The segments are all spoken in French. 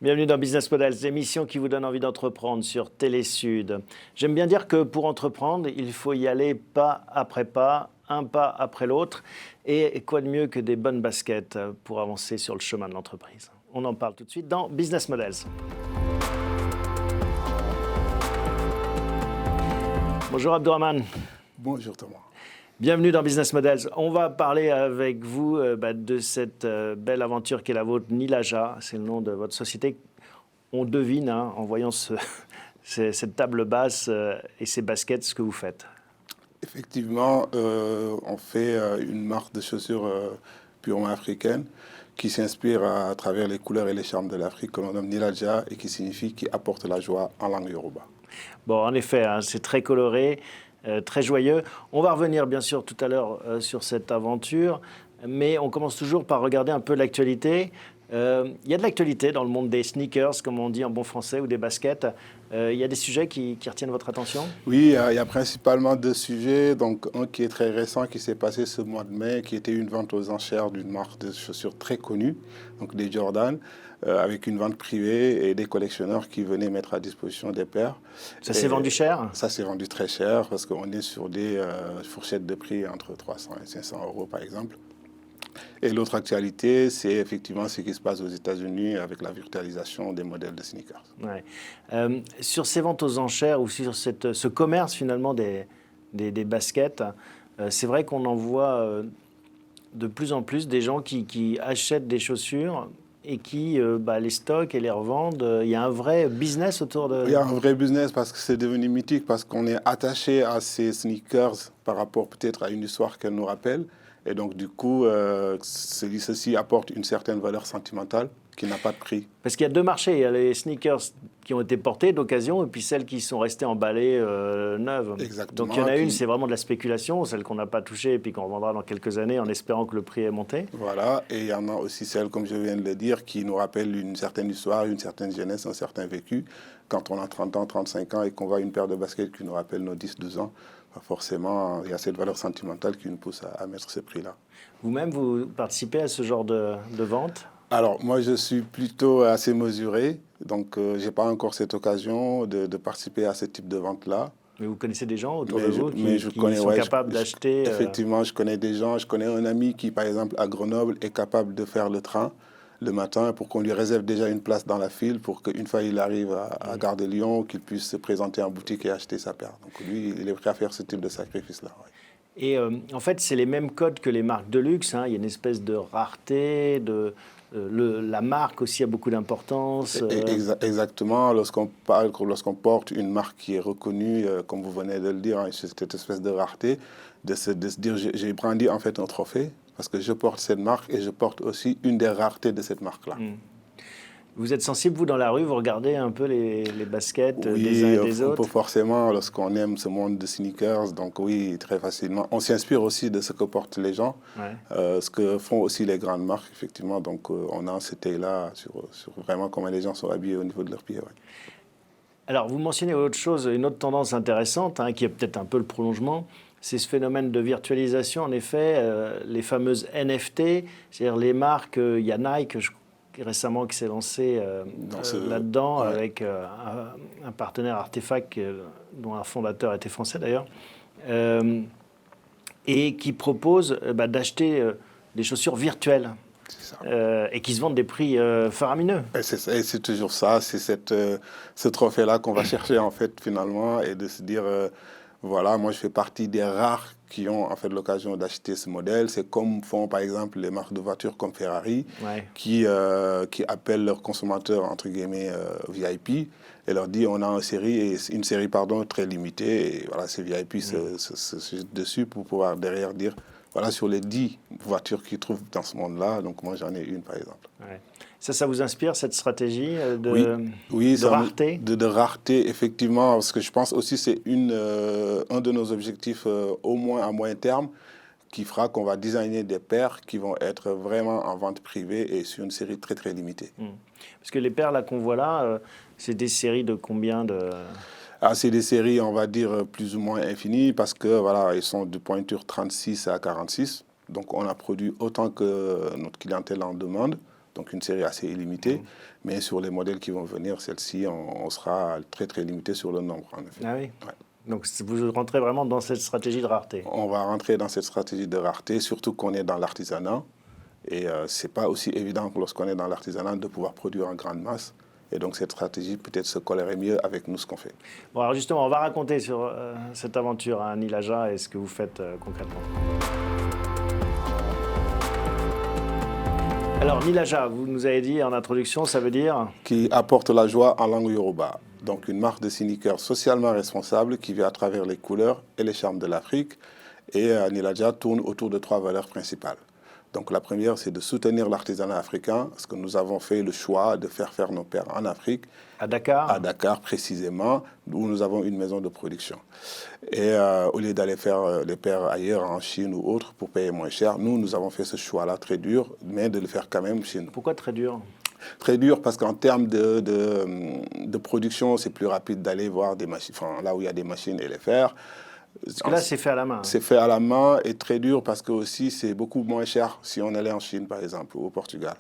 Bienvenue dans Business Models, émission qui vous donne envie d'entreprendre sur Télésud. J'aime bien dire que pour entreprendre, il faut y aller pas après pas, un pas après l'autre. Et quoi de mieux que des bonnes baskets pour avancer sur le chemin de l'entreprise. On en parle tout de suite dans Business Models. Bonjour Abdourahmane. Bonjour Thomas. Bienvenue dans Business Models. On va parler avec vous de cette belle aventure qui est la vôtre, Nilaja. C'est le nom de votre société. On devine, en voyant cette table basse et ces baskets, ce que vous faites. Effectivement, on fait une marque de chaussures purement africaine qui s'inspire à travers les couleurs et les charmes de l'Afrique, que l'on nomme Nilaja et qui signifie qui apporte la joie en langue yoruba. Bon, en effet, c'est très coloré. Très joyeux. On va revenir bien sûr tout à l'heure sur cette aventure, mais on commence toujours par regarder un peu l'actualité. Il y a de l'actualité dans le monde des sneakers, comme on dit en bon français, ou des baskets. Il y a des sujets qui retiennent votre attention? Oui, il y a principalement deux sujets. Donc, un qui est très récent, qui s'est passé ce mois de mai, qui était une vente aux enchères d'une marque de chaussures très connue, donc des Jordan, avec une vente privée et des collectionneurs qui venaient mettre à disposition des paires. Ça s'est vendu cher? Ça s'est vendu très cher parce qu'on est sur des fourchettes de prix entre 300 et 500 euros par exemple. Et l'autre actualité, c'est effectivement ce qui se passe aux États-Unis avec la virtualisation des modèles de sneakers. Ouais. Sur ces ventes aux enchères ou sur ce commerce finalement des baskets, c'est vrai qu'on en voit de plus en plus des gens qui achètent des chaussures et qui les stockent et les revendent. Il y a un vrai business autour de... Il y a un vrai business parce que c'est devenu mythique, parce qu'on est attaché à ces sneakers par rapport peut-être à une histoire qu'elles nous rappellent. Et donc, du coup, ceci apporte une certaine valeur sentimentale qui n'a pas de prix. Parce qu'il y a deux marchés. Il y a les sneakers qui ont été portés d'occasion et puis celles qui sont restées emballées neuves. Exactement. Donc, il y en a une, c'est vraiment de la spéculation, celle qu'on n'a pas touchée et puis qu'on revendra dans quelques années en espérant que le prix est monté. Voilà. Et il y en a aussi celles, comme je viens de le dire, qui nous rappellent une certaine histoire, une certaine jeunesse, un certain vécu. Quand on a 30 ans, 35 ans et qu'on voit une paire de baskets qui nous rappelle nos 10-12 ans, forcément, il y a cette valeur sentimentale qui nous pousse à mettre ce prix-là. Vous-même, vous participez à ce genre de vente? Alors, moi, je suis plutôt assez mesuré, donc je n'ai pas encore cette occasion de participer à ce type de vente-là. Mais vous connaissez des gens autour de vous qui connais, sont capables d'acheter Effectivement, je connais des gens. Je connais un ami qui, par exemple, à Grenoble, est capable de faire le train le matin pour qu'on lui réserve déjà une place dans la file pour qu'une fois il arrive à Gare de Lyon, qu'il puisse se présenter en boutique et acheter sa paire. Donc lui, il est prêt à faire ce type de sacrifice-là. Ouais. Et en fait, c'est les mêmes codes que les marques de luxe. Il y a une espèce de rareté, la marque aussi a beaucoup d'importance. Exactement. Lorsqu'on porte une marque qui est reconnue, comme vous venez de le dire, cette espèce de rareté, de se dire j'ai brandi en fait un trophée parce que je porte cette marque et je porte aussi une des raretés de cette marque-là. Vous êtes sensible, vous, dans la rue, vous regardez un peu les baskets oui, des uns et des autres? Oui, forcément, lorsqu'on aime ce monde de sneakers, donc oui, très facilement. On s'inspire aussi de ce que portent les gens, ce que font aussi les grandes marques, effectivement. Donc on a cet œil-là sur vraiment comment les gens sont habillés au niveau de leurs pieds. Ouais. Alors, vous mentionnez autre chose, une autre tendance intéressante, qui est peut-être un peu le prolongement, c'est ce phénomène de virtualisation, en effet, les fameuses NFT, c'est-à-dire les marques, il y a Nike, récemment qui s'est lancé là-dedans avec un partenaire Artefact dont un fondateur était français d'ailleurs, et qui propose d'acheter des chaussures virtuelles et qui se vendent des prix faramineux. Et c'est toujours ça, c'est ce trophée-là qu'on va chercher en fait finalement et de se dire voilà, moi je fais partie des rares qui ont en fait l'occasion d'acheter ce modèle. C'est comme font par exemple les marques de voitures comme Ferrari qui appellent leurs consommateurs entre guillemets VIP et leur dit on a une série très limitée et voilà, ces VIP se dessus pour pouvoir derrière dire voilà sur les 10 voitures qu'ils trouvent dans ce monde-là, donc moi j'en ai une par exemple. Ouais. Ça vous inspire, cette stratégie de rareté? De rareté, effectivement, parce que je pense aussi que c'est un de nos objectifs, au moins à moyen terme, qui fera qu'on va designer des paires qui vont être vraiment en vente privée et sur une série très, très limitée. Parce que les paires là, qu'on voit là, c'est des séries de combien de... C'est des séries, on va dire, plus ou moins infinies, parce que voilà, ils sont de pointure 36 à 46. Donc on a produit autant que notre clientèle en demande. donc une série assez illimitée. Mais sur les modèles qui vont venir, celle-ci, on sera très très limité sur le nombre, en effet. Ah oui. Ouais. Donc vous rentrez vraiment dans cette stratégie de rareté. On va rentrer dans cette stratégie de rareté, surtout qu'on est dans l'artisanat. Et ce n'est pas aussi évident que lorsqu'on est dans l'artisanat de pouvoir produire en grande masse. Et donc cette stratégie peut-être se collerait mieux avec nous ce qu'on fait. Bon, alors justement, on va raconter sur cette aventure à Nilaja et ce que vous faites concrètement. Alors Nilaja, vous nous avez dit en introduction, ça veut dire Qui apporte la joie en langue yoruba. Donc une marque de sneakers socialement responsable qui vit à travers les couleurs et les charmes de l'Afrique. Et Nilaja tourne autour de 3 valeurs principales. Donc la première, c'est de soutenir l'artisanat africain, parce que nous avons fait le choix de faire nos paires en Afrique. à Dakar. À Dakar précisément, où nous avons une maison de production. Et au lieu d'aller faire les paires ailleurs, en Chine ou autre, pour payer moins cher, nous avons fait ce choix-là très dur, mais de le faire quand même chez nous. Pourquoi très dur? Très dur parce qu'en termes de production, c'est plus rapide d'aller voir des machines, enfin, là où il y a des machines et les faire. Parce que là, c'est fait à la main. C'est fait à la main et très dur parce que aussi c'est beaucoup moins cher si on allait en Chine, par exemple, ou au Portugal.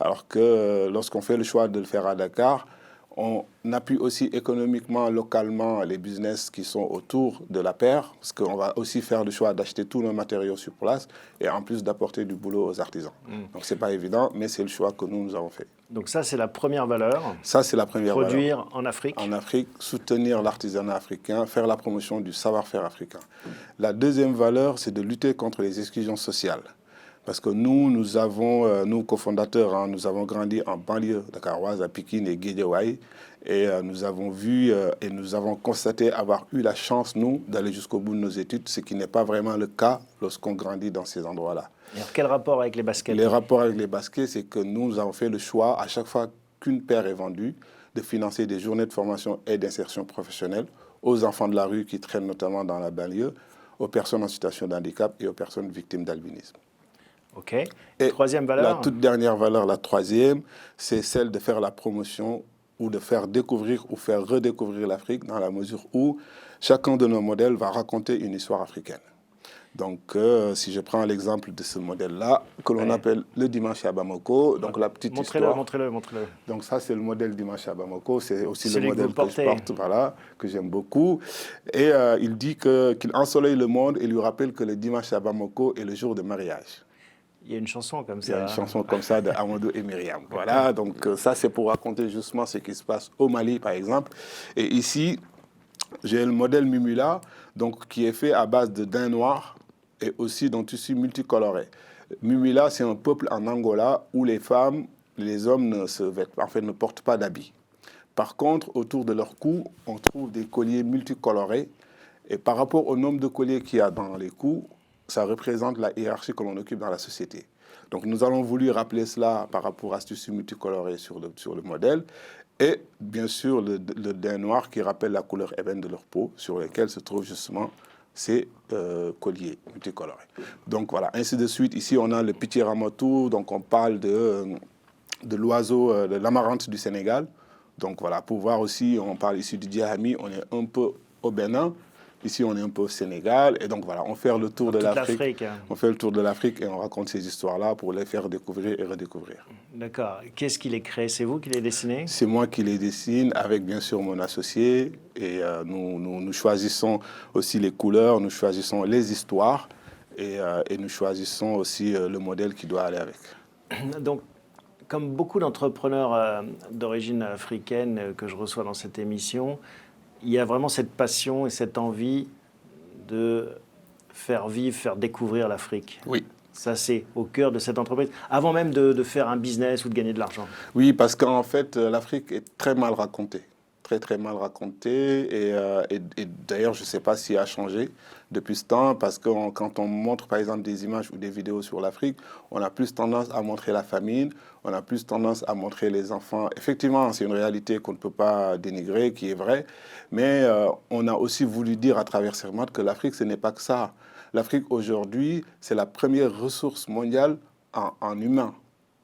Alors que lorsqu'on fait le choix de le faire à Dakar, on appuie aussi économiquement, localement, les business qui sont autour de la paire, parce qu'on va aussi faire le choix d'acheter tous nos matériaux sur place et en plus d'apporter du boulot aux artisans. Donc c'est pas évident, mais c'est le choix que nous avons fait. Donc ça, c'est la première valeur. Ça, c'est la première valeur. Produire en Afrique. En Afrique, soutenir l'artisanat africain, faire la promotion du savoir-faire africain. La deuxième valeur, c'est de lutter contre les exclusions sociales. Parce que nous avons, nous cofondateurs, nous avons grandi en banlieue dakaroise, à Pikine et Guédiawaye. Et nous avons vu et nous avons constaté avoir eu la chance, nous, d'aller jusqu'au bout de nos études, ce qui n'est pas vraiment le cas lorsqu'on grandit dans ces endroits-là. Alors, quel rapport avec les baskets? Les rapports avec les baskets, c'est que nous avons fait le choix, à chaque fois qu'une paire est vendue, de financer des journées de formation et d'insertion professionnelle aux enfants de la rue qui traînent notamment dans la banlieue, aux personnes en situation de handicap et aux personnes victimes d'albinisme. OK. Et troisième valeur? La toute dernière valeur, la troisième, c'est celle de faire la promotion ou de faire découvrir ou faire redécouvrir l'Afrique dans la mesure où chacun de nos modèles va raconter une histoire africaine. Donc, si je prends l'exemple de ce modèle-là, que l'on appelle le Dimanche à Bamako, donc la petite histoire. Montrez-le. Donc ça, c'est le modèle Dimanche à Bamako, c'est aussi Celui le modèle que je porte, voilà, que j'aime beaucoup. Et il dit qu'il ensoleille le monde et lui rappelle que le Dimanche à Bamako est le jour de mariage. Il y a une chanson comme ça. Il y a une chanson comme ça de Amadou et Myriam. Voilà, donc ça, c'est pour raconter justement ce qui se passe au Mali, par exemple. Et ici, j'ai le modèle Mimula, donc, qui est fait à base de daim noir et aussi d'un tissu multicoloré. Mimula, c'est un peuple en Angola où les femmes, les hommes ne portent pas d'habits. Par contre, autour de leur cou, on trouve des colliers multicolorés. Et par rapport au nombre de colliers qu'il y a dans les coups, ça représente la hiérarchie que l'on occupe dans la société. Donc nous allons voulu rappeler cela par rapport à ce tissu multicoloré sur le modèle. Et bien sûr le daim noir qui rappelle la couleur ébène de leur peau, sur lesquels se trouvent justement ces colliers multicolorés. Donc voilà, ainsi de suite. Ici on a le Pithiramatu, donc on parle de l'oiseau, de l'amarante du Sénégal. Donc voilà, pour voir aussi, on parle ici du Diahami, on est un peu au Bénin. Ici, on est un peu au Sénégal. Et donc, voilà, on fait le tour de l'Afrique. On fait le tour de l'Afrique et on raconte ces histoires-là pour les faire découvrir et redécouvrir. D'accord. Qu'est-ce qui les crée? C'est vous qui les dessinez? C'est moi qui les dessine avec, bien sûr, mon associé. Et nous choisissons aussi les couleurs, nous choisissons les histoires et nous choisissons aussi le modèle qui doit aller avec. Donc, comme beaucoup d'entrepreneurs d'origine africaine que je reçois dans cette émission, il y a vraiment cette passion et cette envie de faire vivre, faire découvrir l'Afrique. Oui. Ça, c'est au cœur de cette entreprise, avant même de faire un business ou de gagner de l'argent. Oui, parce qu'en fait, l'Afrique est très mal racontée. Très mal racontée. Et d'ailleurs, je ne sais pas s'il a changé depuis ce temps, parce que quand on montre, par exemple, des images ou des vidéos sur l'Afrique, on a plus tendance à montrer la famine, on a plus tendance à montrer les enfants. Effectivement, c'est une réalité qu'on ne peut pas dénigrer, qui est vraie, mais on a aussi voulu dire à travers ces remarques que l'Afrique, ce n'est pas que ça. L'Afrique, aujourd'hui, c'est la première ressource mondiale en humains.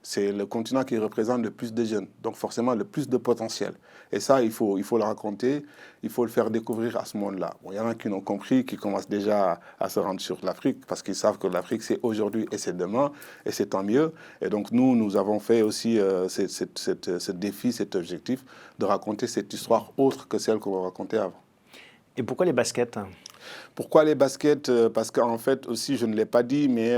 C'est le continent qui représente le plus de jeunes, donc forcément le plus de potentiel. Et ça, il faut le raconter, il faut le faire découvrir à ce monde-là. Bon, il y en a qui l'ont compris, qui commencent déjà à se rendre sur l'Afrique, parce qu'ils savent que l'Afrique, c'est aujourd'hui et c'est demain, et c'est tant mieux. Et donc nous avons fait aussi ce défi, cet objectif, de raconter cette histoire autre que celle qu'on racontait avant. Et pourquoi les baskets? Pourquoi les baskets? Parce qu'en fait, aussi, je ne l'ai pas dit, mais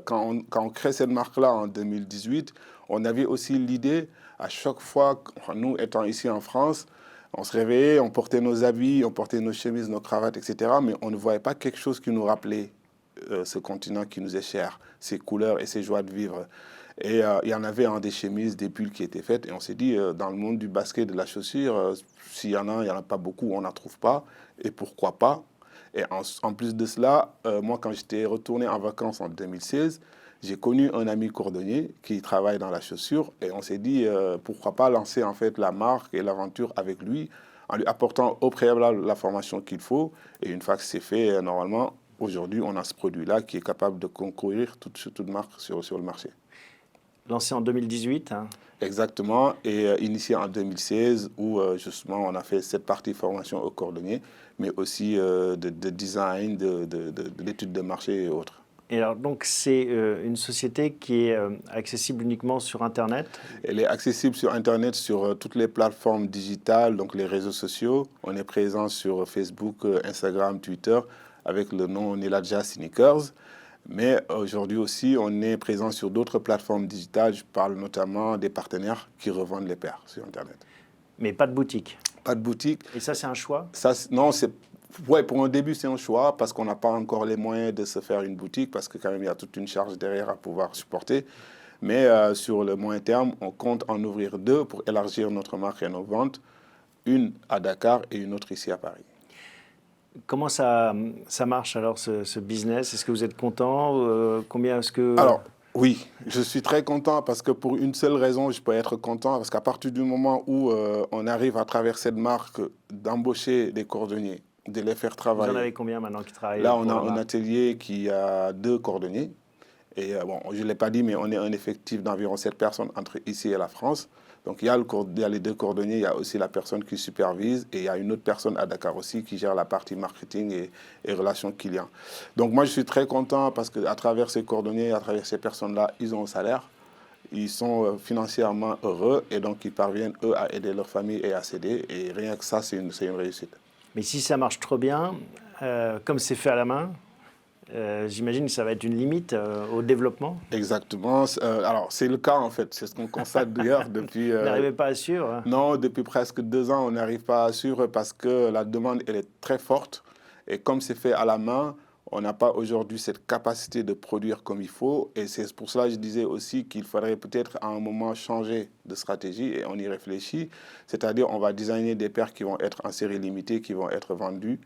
quand on crée cette marque-là en 2018, on avait aussi l'idée, à chaque fois, nous étant ici en France, on se réveillait, on portait nos habits, on portait nos chemises, nos cravates, etc. Mais on ne voyait pas quelque chose qui nous rappelait ce continent qui nous est cher, ses couleurs et ses joies de vivre. Et il y en avait des chemises, des pulls qui étaient faites. Et on s'est dit, dans le monde du basket, de la chaussure, s'il y en a, il n'y en a pas beaucoup, on n'en trouve pas. Et pourquoi pas? Et en plus de cela, moi, quand j'étais retourné en vacances en 2016, j'ai connu un ami cordonnier qui travaille dans la chaussure. Et on s'est dit, pourquoi pas lancer en fait la marque et l'aventure avec lui, en lui apportant au préalable la formation qu'il faut. Et une fois que c'est fait, normalement, aujourd'hui, on a ce produit-là qui est capable de concourir toute marque sur le marché. Lancé en 2018. Hein. Exactement, et initié en 2016, où justement on a fait cette partie formation au cordonnier, mais aussi de design, d'études de marché et autres. Et alors, donc, c'est une société qui est accessible uniquement sur Internet? Elle est accessible sur Internet, sur toutes les plateformes digitales, donc les réseaux sociaux. On est présent sur Facebook, Instagram, Twitter, avec le nom Niladja Sneakers. Mais aujourd'hui aussi, on est présent sur d'autres plateformes digitales. Je parle notamment des partenaires qui revendent les paires sur Internet. Mais pas de boutique? Pas de boutique. Et ça, c'est un choix? Ça, non, ouais, pour un début, c'est un choix parce qu'on n'a pas encore les moyens de se faire une boutique parce que quand même, il y a toute une charge derrière à pouvoir supporter. Mais sur le moyen terme, on compte en ouvrir 2 pour élargir notre marque et nos ventes. Une à Dakar et une autre ici à Paris. Comment ça marche alors, ce business? Est-ce que vous êtes content? Combien est-ce que... Alors, oui, je suis très content parce que pour une seule raison, je peux être content. Parce qu'à partir du moment où on arrive à travers cette marque d'embaucher des cordonniers, de les faire travailler. Vous en avez combien maintenant qui travaillent? Là, on a un atelier qui a 2 cordonniers. Et bon, je ne l'ai pas dit, mais on est un effectif d'environ 7 personnes entre ici et la France. Donc il y a les 2 cordonniers, il y a aussi la personne qui supervise et il y a une autre personne à Dakar aussi qui gère la partie marketing et relations clients. Donc moi je suis très content parce qu'à travers ces cordonniers, à travers ces personnes-là, ils ont un salaire, ils sont financièrement heureux et donc ils parviennent eux à aider leur famille et à s'aider et rien que ça c'est une réussite. Mais si ça marche trop bien, comme c'est fait à la main, j'imagine que ça va être une limite au développement. Exactement. Alors, c'est le cas, en fait. C'est ce qu'on constate d'ailleurs depuis... Vous n'arrivez pas à suivre? Non, depuis presque 2 ans, on n'arrive pas à suivre parce que la demande, elle est très forte. Et comme c'est fait à la main, on n'a pas aujourd'hui cette capacité de produire comme il faut. Et c'est pour cela que je disais aussi qu'il faudrait peut-être à un moment changer de stratégie et on y réfléchit. C'est-à-dire, on va designer des paires qui vont être en série limitée, qui vont être vendues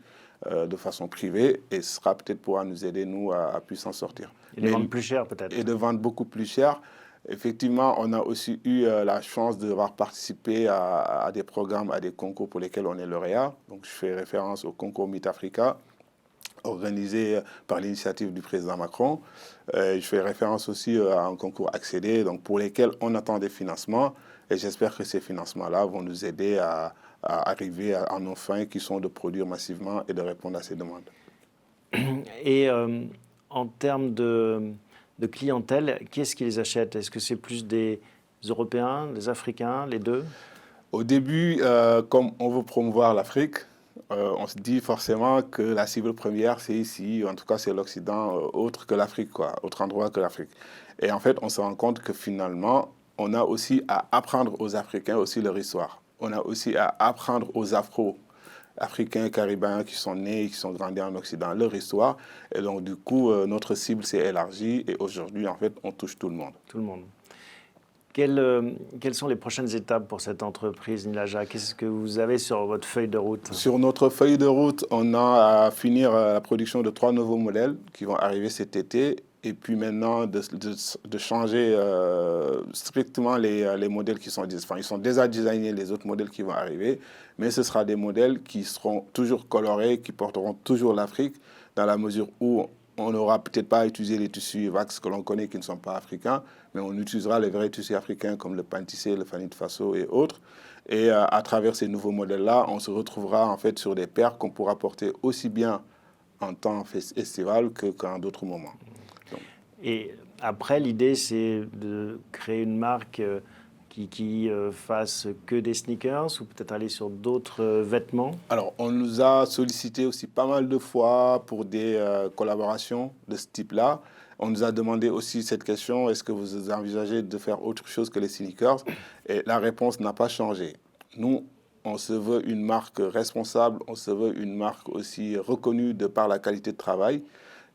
de façon privée et ce sera peut-être pour nous aider, nous, à plus s'en sortir. Et de vendre plus cher, peut-être. Et de vendre beaucoup plus cher. Effectivement, on a aussi eu la chance d'avoir participé à des programmes, à des concours pour lesquels on est lauréat. Donc, je fais référence au concours Meet Africa, organisé par l'initiative du président Macron. Je fais référence aussi à un concours accédé, donc pour lesquels on attend des financements. Et j'espère que ces financements-là vont nous aider à arriver à nos fins qui sont de produire massivement et de répondre à ces demandes. Et en termes de clientèle, qui est-ce qui les achète? Est-ce que c'est plus des Européens, des Africains, les deux? Au début, comme on veut promouvoir l'Afrique, on se dit forcément que la cible première, c'est ici, en tout cas c'est l'Occident, autre que l'Afrique, autre endroit que l'Afrique. Et en fait, on se rend compte que finalement, on a aussi à apprendre aux Africains aussi leur histoire. On a aussi à apprendre aux Afro-Africains, Caribéens qui sont nés, qui sont grandis en Occident, leur histoire. Et donc, du coup, notre cible s'est élargie et aujourd'hui, en fait, on touche tout le monde. Tout le monde. Quelles sont les prochaines étapes pour cette entreprise, Niladja? Qu'est-ce que vous avez sur votre feuille de route? Sur notre feuille de route, on a à finir la production de 3 nouveaux modèles qui vont arriver cet été. Et puis maintenant, de changer strictement les modèles qui sont... Enfin, ils sont déjà designés, les autres modèles qui vont arriver. Mais ce sera des modèles qui seront toujours colorés, qui porteront toujours l'Afrique, dans la mesure où on n'aura peut-être pas utilisé les tissus Vax que l'on connaît qui ne sont pas africains, mais on utilisera les vrais tissus africains comme le Pantissé, le Fanny de Faso et autres. Et à travers ces nouveaux modèles-là, on se retrouvera en fait sur des paires qu'on pourra porter aussi bien en temps estival qu'en d'autres moments. Donc. Et après, l'idée, c'est de créer une marque qui fasse que des sneakers ou peut-être aller sur d'autres vêtements? Alors, on nous a sollicité aussi pas mal de fois pour des collaborations de ce type-là. On nous a demandé aussi cette question, est-ce que vous envisagez de faire autre chose que les sneakers? Et la réponse n'a pas changé. Nous, on se veut une marque responsable, on se veut une marque aussi reconnue de par la qualité de travail.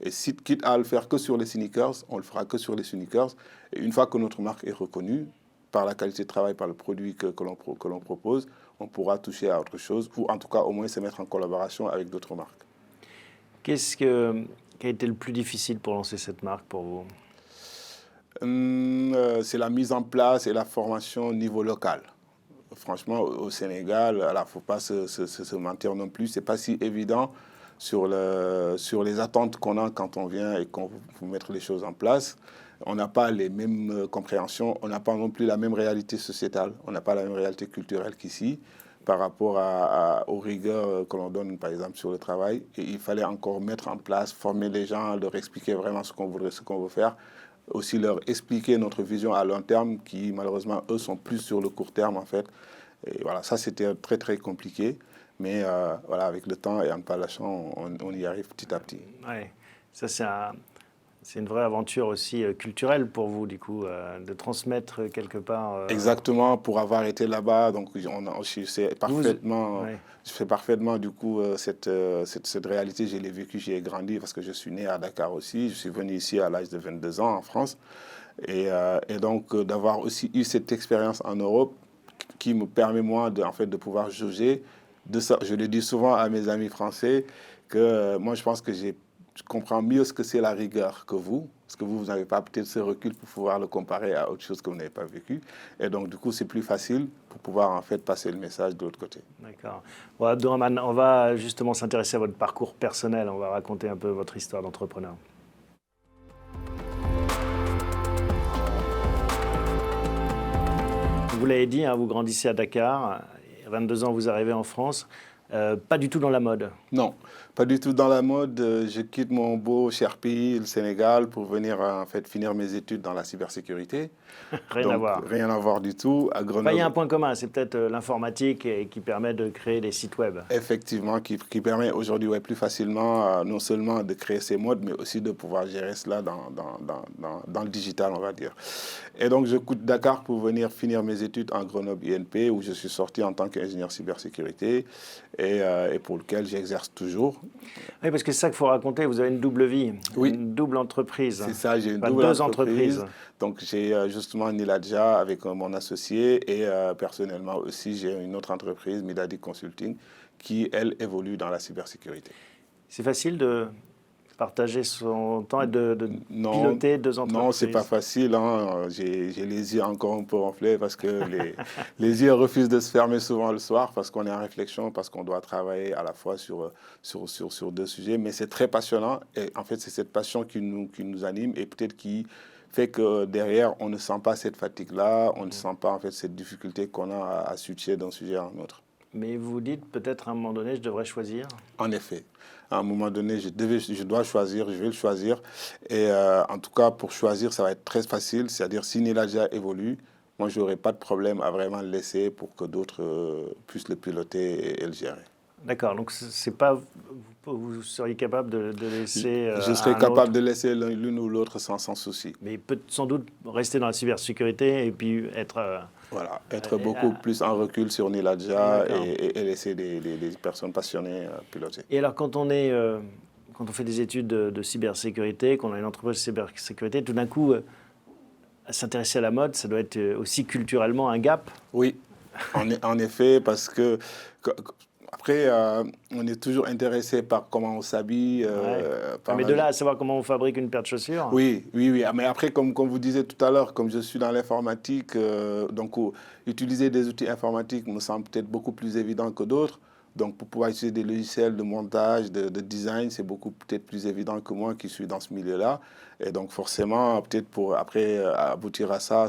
Et si quitte à le faire que sur les sneakers, on le fera que sur les sneakers. Et une fois que notre marque est reconnue par la qualité de travail, par le produit que l'on propose, on pourra toucher à autre chose, ou en tout cas au moins se mettre en collaboration avec d'autres marques. Qui a été le plus difficile pour lancer cette marque pour vous? C'est la mise en place et la formation au niveau local. Franchement, au Sénégal, il ne faut pas se mentir non plus, ce n'est pas si évident sur les attentes qu'on a quand on vient et qu'on veut mettre les choses en place. On n'a pas les mêmes compréhensions, on n'a pas non plus la même réalité sociétale, on n'a pas la même réalité culturelle qu'ici par rapport aux rigueurs que l'on donne, par exemple, sur le travail. Et il fallait encore mettre en place, former les gens, leur expliquer vraiment ce qu'on veut faire, aussi leur expliquer notre vision à long terme, qui malheureusement, eux, sont plus sur le court terme, en fait. Et voilà, ça, c'était très, très compliqué. Mais voilà, avec le temps et en pas lâchant, on y arrive petit à petit. Ouais, ça, c'est une vraie aventure aussi culturelle pour vous, du coup, de transmettre quelque part. Exactement, pour avoir été là-bas, donc je fais parfaitement du coup cette réalité, je l'ai vécue, j'y ai grandi parce que je suis né à Dakar aussi, je suis venu ici à l'âge de 22 ans en France, et donc d'avoir aussi eu cette expérience en Europe qui me permet moi en fait, de pouvoir juger de ça. Je le dis souvent à mes amis français que moi je pense que je comprends mieux ce que c'est la rigueur que vous, parce que vous n'avez pas peut-être ce recul pour pouvoir le comparer à autre chose que vous n'avez pas vécu. Et donc, du coup, c'est plus facile pour pouvoir, en fait, passer le message de l'autre côté. D'accord. Bon, Abdourahmane, on va justement s'intéresser à votre parcours personnel. On va raconter un peu votre histoire d'entrepreneur. Vous l'avez dit, hein, vous grandissez à Dakar. À 22 ans, vous arrivez en France. Pas du tout dans la mode. Non, pas du tout dans la mode. Je quitte mon beau cher pays, le Sénégal, pour venir en fait finir mes études dans la cybersécurité. Rien à voir. Rien à voir du tout. À Grenoble. Il y a un point commun, c'est peut-être l'informatique qui permet de créer des sites web. Effectivement, qui permet aujourd'hui plus facilement non seulement de créer ces modes, mais aussi de pouvoir gérer cela dans le digital, on va dire. Et donc, je quitte Dakar pour venir finir mes études en Grenoble INP, où je suis sorti en tant qu'ingénieur cybersécurité et pour lequel j'exerce toujours. Oui, parce que c'est ça qu'il faut raconter, vous avez une double vie, oui. Une double entreprise. C'est ça, j'ai deux entreprises. Donc, j'ai justement Niladja avec mon associé et personnellement aussi, j'ai une autre entreprise, Midadi Consulting, qui, elle, évolue dans la cybersécurité. C'est facile de partager son temps et de piloter deux entreprises? Non, c'est pas facile. Hein. J'ai les yeux encore un peu enflés parce que les yeux refusent de se fermer souvent le soir parce qu'on est en réflexion, parce qu'on doit travailler à la fois sur deux sujets. Mais c'est très passionnant et en fait, c'est cette passion qui nous anime et peut-être qui fait que derrière, on ne sent pas cette fatigue-là, on ne sent pas en fait cette difficulté qu'on a à switcher d'un sujet à un autre. Mais vous dites peut-être à un moment donné, je devrais choisir? En effet. À un moment donné, je dois choisir, je vais le choisir. Et en tout cas, pour choisir, ça va être très facile. C'est-à-dire, si Niladja évolue, moi, je n'aurai pas de problème à vraiment le laisser pour que d'autres puissent le piloter et le gérer. D'accord, donc c'est pas, vous seriez capable de laisser... je serais capable de laisser l'une ou l'autre sans souci. Mais il peut sans doute rester dans la cybersécurité et puis être... Voilà, être beaucoup plus en recul sur Niladja et laisser des personnes passionnées piloter. Et alors quand on fait des études de cybersécurité, qu'on a une entreprise de cybersécurité, tout d'un coup, s'intéresser à la mode, ça doit être aussi culturellement un gap? Oui, en effet, parce que... Après, on est toujours intéressé par comment on s'habille. Mais de là à savoir comment on fabrique une paire de chaussures. Oui. Mais après, comme vous disiez tout à l'heure, comme je suis dans l'informatique, donc utiliser des outils informatiques me semble peut-être beaucoup plus évident que d'autres. Donc, pour pouvoir utiliser des logiciels de montage, de design, c'est beaucoup peut-être plus évident que moi qui suis dans ce milieu-là. Et donc, forcément, peut-être pour après aboutir à ça,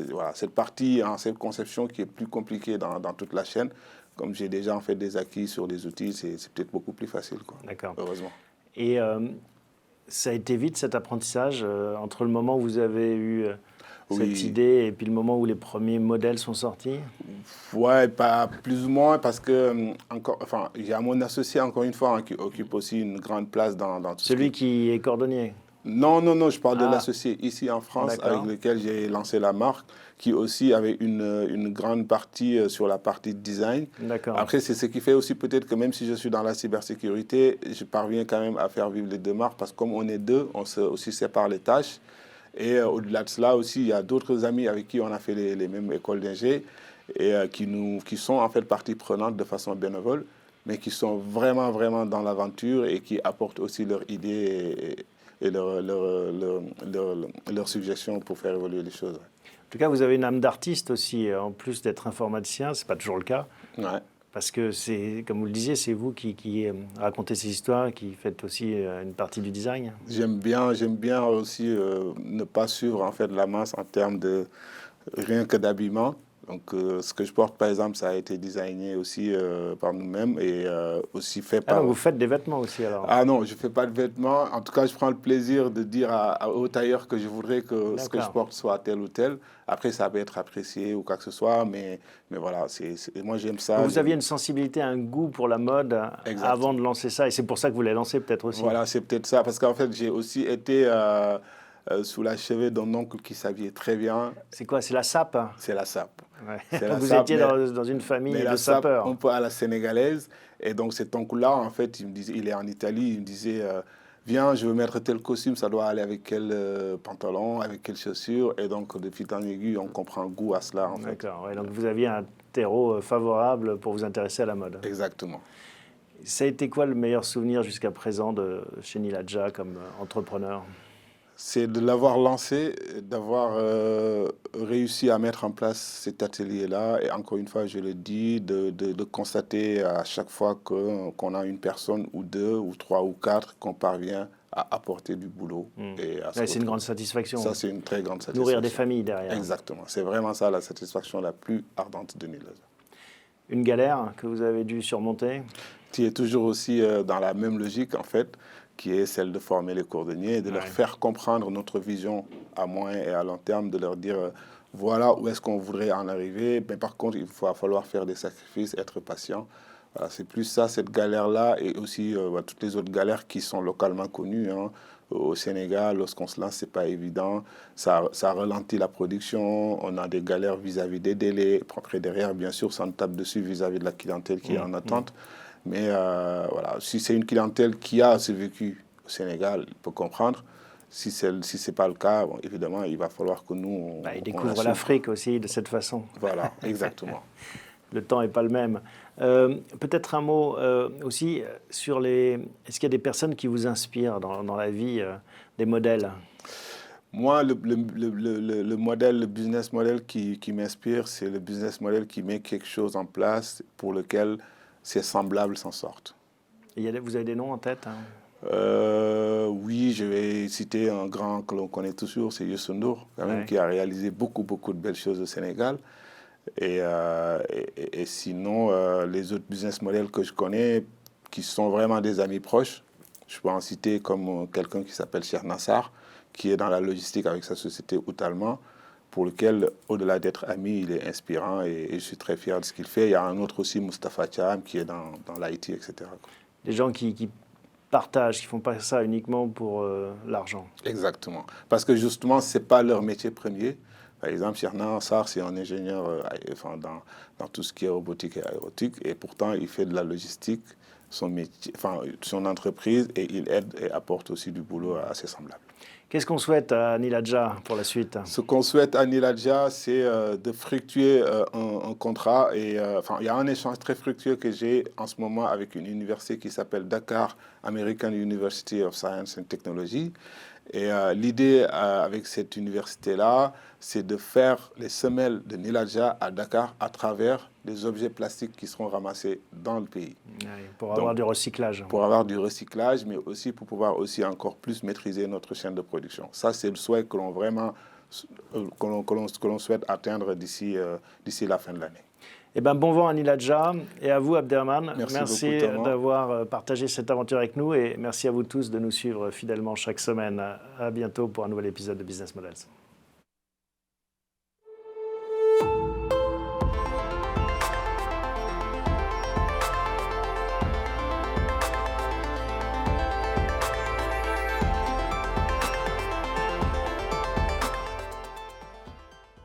voilà, cette partie, hein, cette conception qui est plus compliquée dans toute la chaîne. Comme j'ai déjà en fait des acquis sur les outils, c'est peut-être beaucoup plus facile, quoi. D'accord. Heureusement. Et ça a été vite cet apprentissage entre le moment où vous avez eu cette idée et puis le moment où les premiers modèles sont sortis? Ouais, pas plus ou moins parce que il y a mon associé encore une fois, hein, qui occupe aussi une grande place dans tout Celui qui est cordonnier? Non, je parle de l'associé ici en France avec lequel j'ai lancé la marque, qui aussi avait une grande partie sur la partie design. Après, c'est ce qui fait aussi peut-être que même si je suis dans la cybersécurité, je parviens quand même à faire vivre les deux marques parce que comme on est deux, on se aussi sépare les tâches. Et au-delà de cela aussi, il y a d'autres amis avec qui on a fait les mêmes écoles d'ingé et qui sont en fait partie prenante de façon bénévole, mais qui sont vraiment, vraiment dans l'aventure et qui apportent aussi leurs idées et leurs suggestions pour faire évoluer les choses. En tout cas, vous avez une âme d'artiste aussi, en plus d'être informaticien, ce n'est pas toujours le cas. Ouais. Parce que c'est, comme vous le disiez, c'est vous qui racontez ces histoires, qui faites aussi une partie du design. J'aime bien aussi ne pas suivre en fait la masse en termes de rien que d'habillement. Donc, ce que je porte, par exemple, ça a été designé aussi par nous-mêmes et aussi fait par... donc vous faites des vêtements aussi, alors? Ah non, je ne fais pas de vêtements. En tout cas, je prends le plaisir de dire au tailleur que je voudrais que ce que je porte soit tel ou tel. Après, ça peut être apprécié ou quoi que ce soit, mais voilà, moi, j'aime ça. Donc vous aviez une sensibilité, un goût pour la mode avant de lancer ça, et c'est pour ça que vous l'avez lancé peut-être aussi. Voilà, c'est peut-être ça, parce qu'en fait, j'ai aussi été... sous la chevet d'un oncle qui s'habillait très bien. C'est quoi? C'est la sape? C'est la sape. Ouais. Donc vous étiez dans une famille de sapeurs. Un peu à la sénégalaise. Et donc cet oncle-là, en fait, il me disait, il est en Italie, il me disait, viens, je veux mettre tel costume, ça doit aller avec quel pantalon, avec quelles chaussures. Et donc de fil en aiguille, on comprend goût à cela. D'accord, ouais, donc vous aviez un terreau favorable pour vous intéresser à la mode. Exactement. Ça a été quoi le meilleur souvenir jusqu'à présent de chez Niladja comme entrepreneur? C'est de l'avoir lancé, d'avoir réussi à mettre en place cet atelier-là. Et encore une fois, je le dis, de constater à chaque fois qu'on a une personne ou deux ou trois ou quatre qu'on parvient à apporter du boulot. C'est une grande satisfaction. Ça, c'est une très grande satisfaction. Nourrir des familles derrière. Exactement. C'est vraiment ça la satisfaction la plus ardente de Niladja. Une galère que vous avez dû surmonter? Qui est toujours aussi dans la même logique, en fait, qui est celle de former les cordonniers et de leur faire comprendre notre vision à moyen et à long terme, de leur dire voilà où est-ce qu'on voudrait en arriver. Mais par contre, il va falloir faire des sacrifices, être patient. Voilà, c'est plus ça, cette galère-là, et aussi toutes les autres galères qui sont localement connues. Hein. Au Sénégal, lorsqu'on se lance, c'est pas évident. Ça ralentit la production. On a des galères vis-à-vis des délais. Après, derrière, bien sûr, ça nous tape dessus vis-à-vis de la clientèle qui est en attente. Mais voilà, si c'est une clientèle qui a ce vécu au Sénégal, il peut comprendre. Si ce n'est pas le cas, bon, évidemment, il va falloir que nous... Ils découvrent l'Afrique aussi de cette façon. Voilà, exactement. Le temps n'est pas le même. Peut-être un mot aussi sur les... Est-ce qu'il y a des personnes qui vous inspirent dans la vie, des modèles? Moi, le modèle, le business model qui m'inspire, c'est le business model qui met quelque chose en place pour lequel ses semblables s'en sortent. Vous avez des noms en tête, hein? Oui, je vais citer un grand que l'on connaît toujours, c'est Youssou N'Dour, quand même, qui a réalisé beaucoup de belles choses au Sénégal. Et sinon, les autres business models que je connais, qui sont vraiment des amis proches, je peux en citer comme quelqu'un qui s'appelle Cheikh Nassar, qui est dans la logistique avec sa société Outalma, pour lequel, au-delà d'être ami, il est inspirant et je suis très fier de ce qu'il fait. Il y a un autre aussi, Moustapha Thiam, qui est dans l'IT, etc. Des gens qui partagent, qui ne font pas ça uniquement pour l'argent. Exactement. Parce que justement, ce n'est pas leur métier premier. Par exemple, Cheikh Nassar, c'est un ingénieur dans tout ce qui est robotique et aérotique, et pourtant, il fait de la logistique, son entreprise, et il aide et apporte aussi du boulot à ses semblables. Qu'est-ce qu'on souhaite à Niladja pour la suite? Ce qu'on souhaite à Niladja, c'est de fructuer un contrat. Et il y a un échange très fructueux que j'ai en ce moment avec une université qui s'appelle Dakar American University of Science and Technology. Et l'idée avec cette université-là, c'est de faire les semelles de Niladja à Dakar à travers des objets plastiques qui seront ramassés dans le pays. Oui, pour avoir du recyclage. Pour avoir du recyclage, mais aussi pour pouvoir aussi encore plus maîtriser notre chaîne de production. Ça, c'est le souhait que l'on souhaite atteindre d'ici la fin de l'année. Eh ben, bon vent à Niladja et à vous, Abderrahmane. Merci beaucoup, d'avoir partagé cette aventure avec nous et merci à vous tous de nous suivre fidèlement chaque semaine. À bientôt pour un nouvel épisode de Business Models.